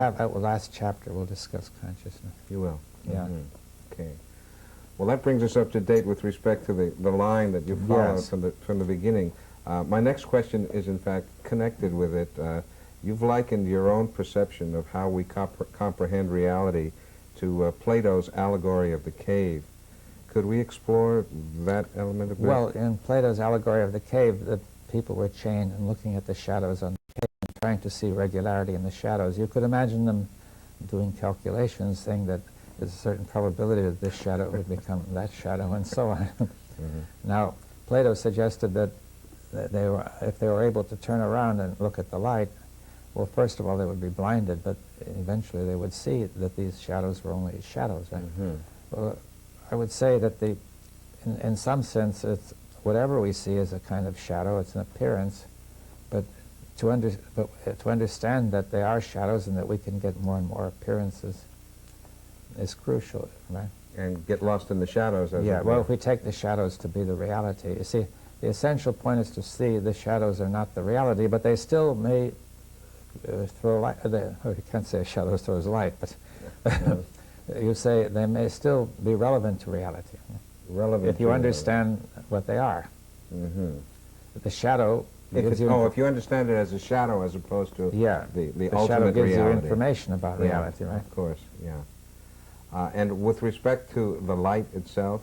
That last chapter we'll discuss consciousness. You will? Yeah. Okay. Well, that brings us up to date with respect to the line that you followed Yes. from the beginning. My next question is, in fact, connected with it. You've likened your own perception of how we comprehend reality to Plato's allegory of the cave. Could we explore that element a bit? Well, in Plato's allegory of the cave, the people were chained and looking at the shadows on the cave and trying to see regularity in the shadows. You could imagine them doing calculations saying that there's a certain probability that this shadow would become that shadow and so on. Now, Plato suggested that if they were able to turn around and look at the light, well, first of all, they would be blinded, but eventually they would see that these shadows were only shadows. Right? Well, I would say that in some sense, it's whatever we see is a kind of shadow. It's an appearance, but to understand that they are shadows and that we can get more and more appearances is crucial, right? And get lost in the shadows. As Yeah. Well, if we take the shadows to be the reality, you see, the essential point is to see the shadows are not the reality, but they still may throw light. You can't say a shadow throws light, but you say they may still be relevant to reality. Relevant if you understand what they are. The shadow gives you... if you understand it as a shadow as opposed to the ultimate shadow gives reality. you information about reality, right? Of course, yeah. And with respect to the light itself?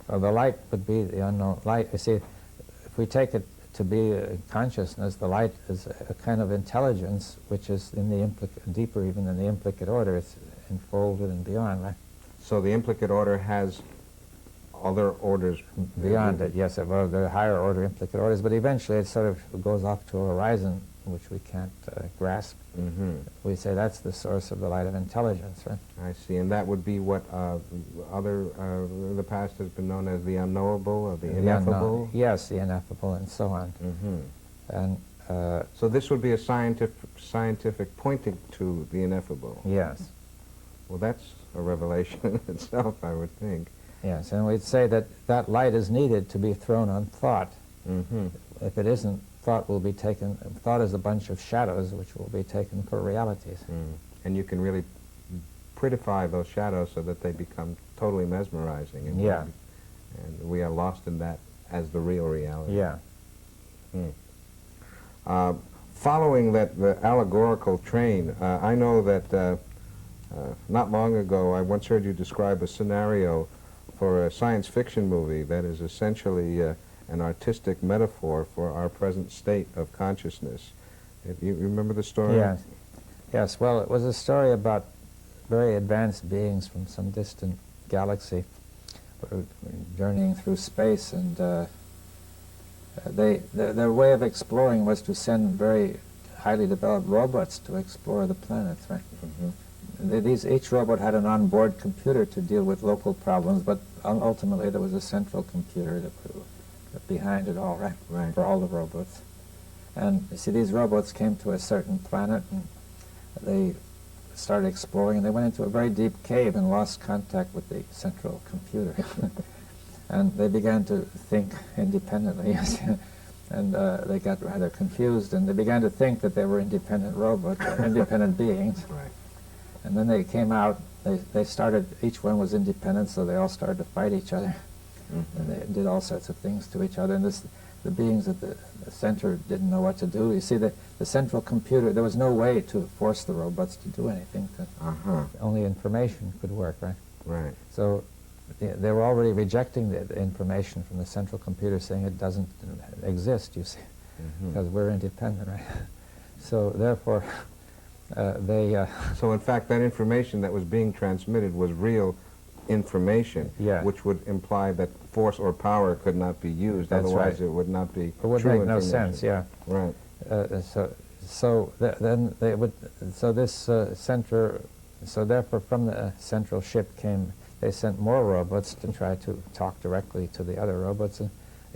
Well, the light would be the unknown light. You see, if we take it to be consciousness, the light is a kind of intelligence which is in the deeper even than the implicate order. It's enfolded and beyond, right? So the implicate order has other orders beyond it, yes, well, the higher order implicate orders, but eventually it sort of goes off to a horizon which we can't grasp. We say that's the source of the light of intelligence, right? I see, and that would be what the past has been known as the unknowable or the ineffable? Yes, the ineffable and so on. And so this would be a scientific pointing to the ineffable? Yes. Well, that's a revelation in itself, I would think. Yes, and we'd say that that light is needed to be thrown on thought. If it isn't, thought will be taken, thought is a bunch of shadows which will be taken for realities. And you can really prettify those shadows so that they become totally mesmerizing. And and we are lost in that as the real reality. Yeah. Following the allegorical train, I know that not long ago I once heard you describe a scenario for a science fiction movie that is essentially an artistic metaphor for our present state of consciousness. You remember the story? Yes. Yes, well, it was a story about very advanced beings from some distant galaxy journeying through space, and their way of exploring was to send very highly developed robots to explore the planets, right? Each robot had an onboard computer to deal with local problems, but ultimately there was a central computer that behind it all, right? For all the robots. And you see, these robots came to a certain planet, and they started exploring, and they went into a very deep cave and lost contact with the central computer. And they began to think independently, and they got rather confused, and they began to think that they were independent robots, independent beings. And then they came out, they started, each one was independent, so they all started to fight each other. And they did all sorts of things to each other, and the beings at the center didn't know what to do. You see, the central computer, there was no way to force the robots to do anything. Only information could work, right? Right. So they were already rejecting the information from the central computer, saying it doesn't exist, you see, because we're independent, right? So therefore, So in fact, that information that was being transmitted was real information, which would imply that force or power could not be used. That's otherwise right. It would not be It would true make no information. sense, yeah. Right. Then they would, so this so therefore from the central ship they sent more robots to try to talk directly to the other robots, and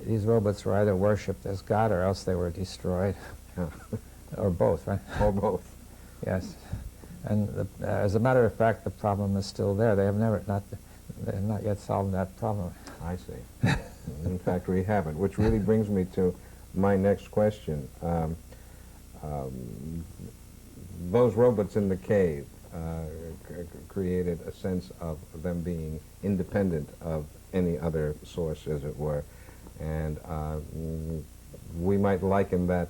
these robots were either worshipped as God or else they were destroyed. Or both, right? Or both. Yes. And as a matter of fact, the problem is still there. They have not yet solved that problem. I see. In fact, we haven't, which really brings me to my next question. those robots in the cave created a sense of them being independent of any other source, as it were. And we might liken that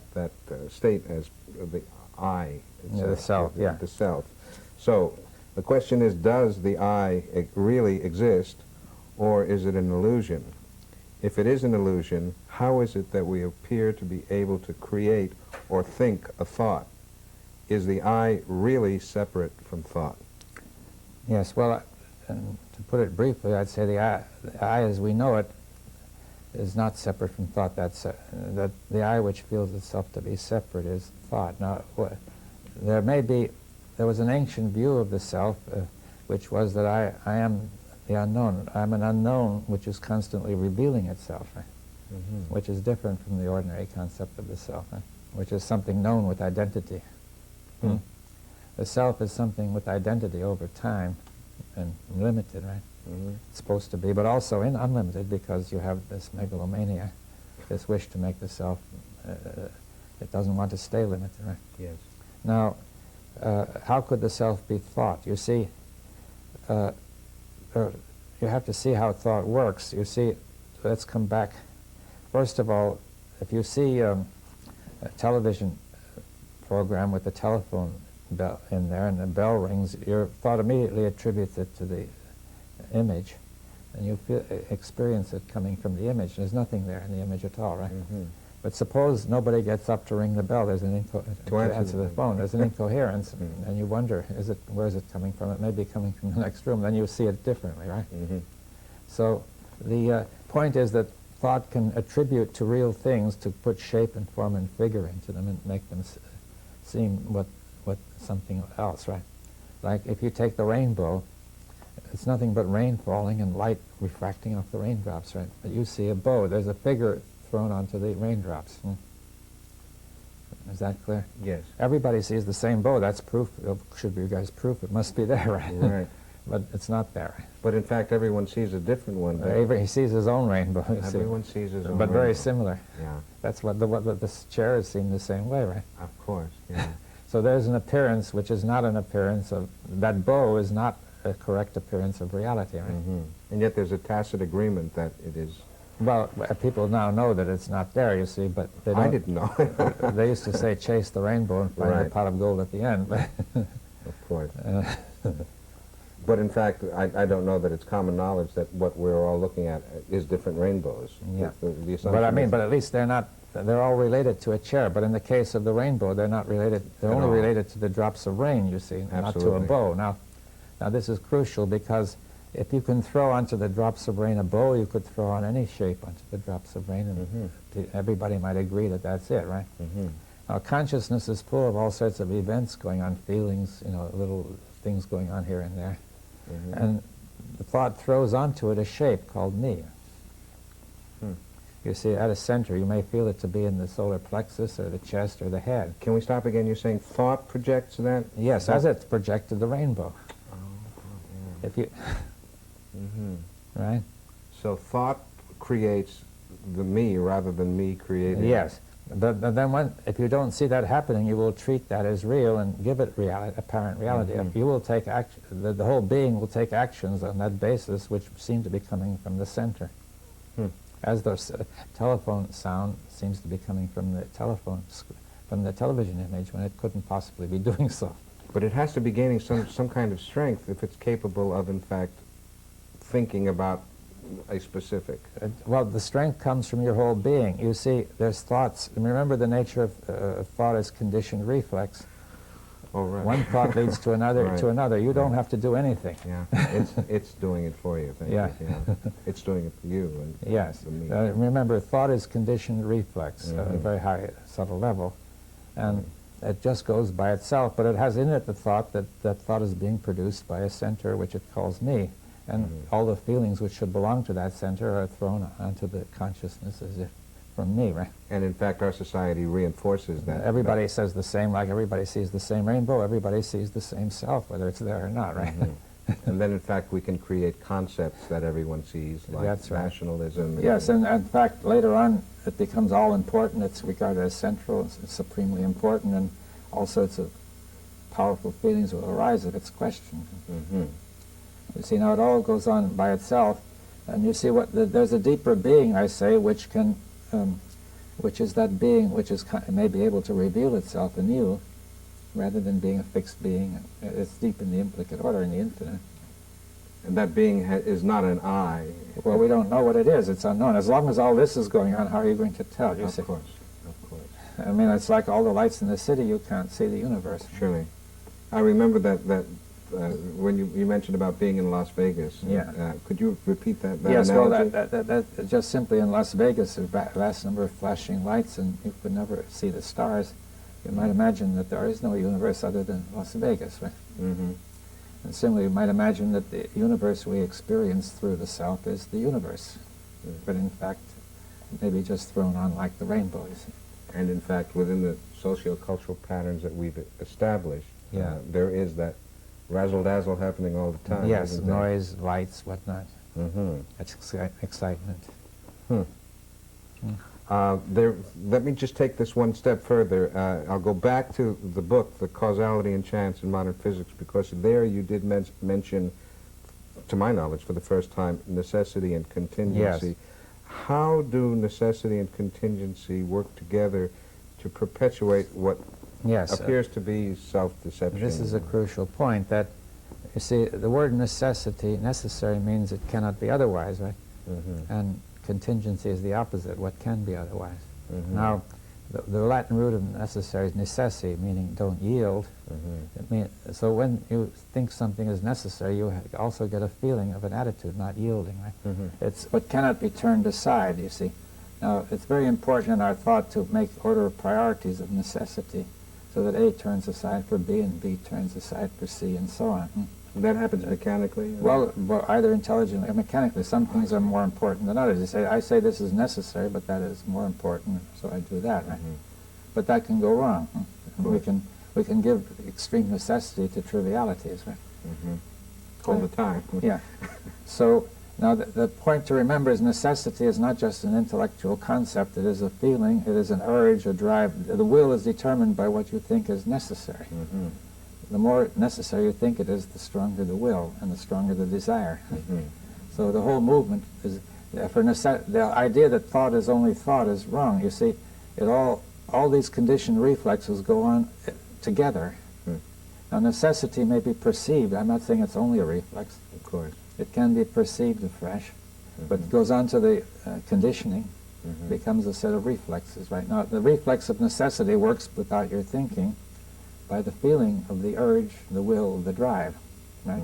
state as the I itself. Yeah, the self, yeah. The self. So the question is, does the I really exist, or is it an illusion? If it is an illusion, how is it that we appear to be able to create or think a thought? Is the I really separate from thought? Yes, well, to put it briefly, I'd say the I as we know it is not separate from thought. That the I which feels itself to be separate is thought. Now, there was an ancient view of the self, which was that I am the unknown. I'm an unknown which is constantly revealing itself, right? Which is different from the ordinary concept of the self, right? Which is something known with identity. The self is something with identity over time and limited, right? It's supposed to be, but also unlimited, because you have this megalomania, this wish to make the self, it doesn't want to stay limited, right? Yes. Now, how could the self be thought? You see, you have to see how thought works. You see, let's come back. First of all, if you see a television program with the telephone bell in there and the bell rings, your thought immediately attributes it to the image, and you experience it coming from the image. There's nothing there in the image at all, right? But suppose nobody gets up to ring the bell. There's an to answer the phone. There's an incoherence, and you wonder, where is it coming from? It may be coming from the next room. Then you see it differently, right? So the point is that thought can attribute to real things, to put shape and form and figure into them and make them seem what something else, right? Like if you take the rainbow, it's nothing but rain falling and light refracting off the raindrops, right? But you see a bow. There's a figure thrown onto the raindrops. Is that clear? Yes. Everybody sees the same bow. That's proof. It should be you guys' proof. It must be there, right? Right. But it's not there. But in fact, everyone sees a different one. He sees his own rainbow. Everyone sees his own but very rainbow. similar. Yeah. That's what the chairs seem the same way, right? Of course. Yeah. So there's an appearance which is not an appearance of, that bow is not a correct appearance of reality, right? And yet there's a tacit agreement that it is. Well, people now know that it's not there, you see, but they don't. I didn't know. They used to say, chase the rainbow and find Right. the pot of gold at the end. Of course. But in fact, I don't know that it's common knowledge that what we're all looking at is different rainbows. Yeah. The But I mean, but at least they're all related to a chair. But in the case of the rainbow, they're not related. They're only related to the drops of rain, you see, not to a bow. Now this is crucial, because if you can throw onto the drops of rain a bow, you could throw on any shape onto the drops of rain, and everybody might agree that that's it, right? Now consciousness is full of all sorts of events going on, feelings, little things going on here and there. And the thought throws onto it a shape called me. You see, at a center, you may feel it to be in the solar plexus or the chest or the head. Can we stop again? You're saying thought projects that? Yes, as it's projected the rainbow. If you, right? So thought creates the me rather than me creating. Yes, but then if you don't see that happening, you will treat that as real and give it apparent reality. If you will take action, the whole being will take actions on that basis, which seem to be coming from the center. As the telephone sound seems to be coming from the from the television image, when it couldn't possibly be doing so. But it has to be gaining some kind of strength if it's capable of, in fact, thinking about a specific. Well, the strength comes from your whole being. You see, there's thoughts. And remember, the nature of thought is conditioned reflex. Oh, right. One thought leads to another, Right. to another. You don't have to do anything. Yeah, it's doing it for you. Thank you. Yeah. It's doing it for you. And Yes. for me. Remember, thought is conditioned reflex at a very high, subtle level. And it just goes by itself, but it has in it the thought that thought is being produced by a center which it calls me. And all the feelings which should belong to that center are thrown onto the consciousness as if from me, right? And in fact, our society reinforces that. Everybody says the same, like everybody sees the same rainbow, everybody sees the same self, whether it's there or not, right? And then, in fact, we can create concepts that everyone sees, like That's right. nationalism. Yes, and in fact, later on, it becomes all important. It's regarded as central, it's supremely important, and all sorts of powerful feelings will arise if it's questioned. Mm-hmm. You see, now it all goes on by itself, and you see there's a deeper being, I say, which can, which is that being which is may be able to reveal itself anew, rather than being a fixed being. It's deep in the implicate order, in the infinite. And that being is not an I. Well, we don't know what it is. It's unknown. As long as all this is going on, how are you going to tell? You see? Of course, of course. I mean, it's like all the lights in the city. You can't see the universe. Surely. I remember that when you mentioned about being in Las Vegas. Yeah. Could you repeat that Yes, analogy? well, that just simply in Las Vegas, there's a vast number of flashing lights, and you could never see the stars. You might imagine that there is no universe other than Las Vegas, right? Mm-hmm. And similarly, you might imagine that the universe we experience through the self is the universe. But in fact, it may be just thrown on like the rainbow, you see. And in fact, within the socio-cultural patterns that we've established, there is that razzle-dazzle happening all the time. Yes, isn't there? noise, lights, whatnot. Mm-hmm. That's excitement. Let me just take this one step further. I'll go back to the book, The Causality and Chance in Modern Physics, because there you did mention, to my knowledge, for the first time, necessity and contingency. Yes. How do necessity and contingency work together to perpetuate what appears to be self-deception? This is a crucial point, that, you see, the word necessary means it cannot be otherwise, right? Mm-hmm. And contingency is the opposite, what can be otherwise. Mm-hmm. Now, the Latin root of necessary is necessi, meaning don't yield. Mm-hmm. So when you think something is necessary, you also get a feeling of an attitude, not yielding, right? Mm-hmm. It's what cannot be turned aside, you see. Now, it's very important in our thought to make order of priorities of necessity, so that A turns aside for B and B turns aside for C, and so on. That happens mechanically? Well, either intelligently or mechanically. Some things are more important than others. I say this is necessary, but that is more important, so I do that, right? Mm-hmm. But that can go wrong. We can give extreme necessity to trivialities, right? Mm-hmm. All the time. Yeah. So now the point to remember is necessity is not just an intellectual concept. It is a feeling. It is an urge, a drive. The will is determined by what you think is necessary. Mm-hmm. The more necessary you think it is, the stronger the will and the stronger the desire. Mm-hmm. So the whole movement is, the idea that thought is only thought is wrong. You see, all these conditioned reflexes go on together. Mm. Now necessity may be perceived. I'm not saying it's only a reflex. Of course. It can be perceived afresh, but it goes on to the conditioning, becomes a set of reflexes. Right now, the reflex of necessity works without your thinking, by the feeling of the urge, the will, the drive, right?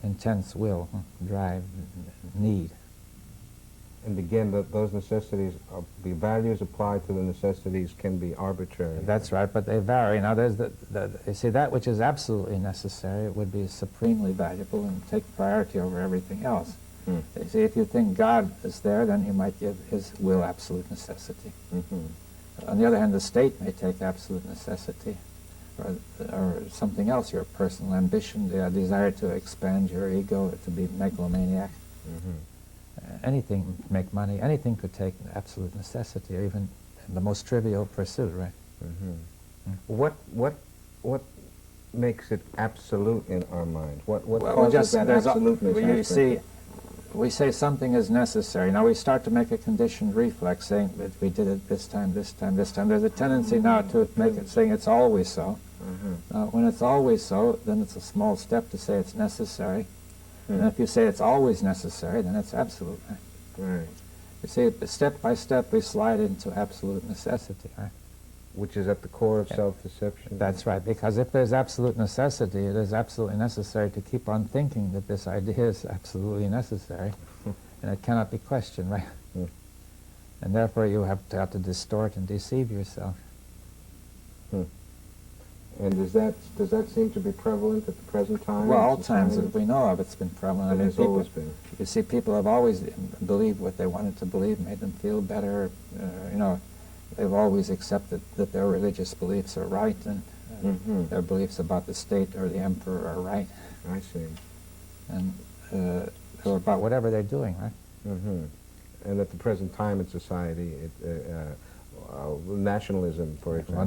Intense will, drive, need. And again, those necessities, the values applied to the necessities can be arbitrary. That's right, but they vary. Now, there's you see, that which is absolutely necessary would be supremely valuable and take priority over everything else. You see, if you think God is there, then you might give his will absolute necessity. On the other hand, the state may take absolute necessity, or something else, your personal ambition, the desire to expand your ego, to be megalomaniac. Anything, make money, anything could take absolute necessity, or even the most trivial pursuit, right? What makes it absolute in our minds? What Well, causes that absoluteness? You see, we say something is necessary. Now we start to make a conditioned reflex, saying that we did it this time, this time, this time. There's a tendency now to make it saying it's always so. When it's always so, then it's a small step to say it's necessary. And if you say it's always necessary, then it's absolute. Right. You see, step by step we slide into absolute necessity, right? Which is at the core of self-deception. That's right, because if there's absolute necessity, it is absolutely necessary to keep on thinking that this idea is absolutely necessary, and it cannot be questioned, right? And therefore you have to distort and deceive yourself. And does that seem to be prevalent at the present time? Well, all times that we know of, it's been prevalent. It has always been. You see, people have always believed what they wanted to believe, made them feel better. They've always accepted that their religious beliefs are right, and their beliefs about the state or the emperor are right. I see. And or about whatever they're doing, right? And at the present time in society, nationalism, for example.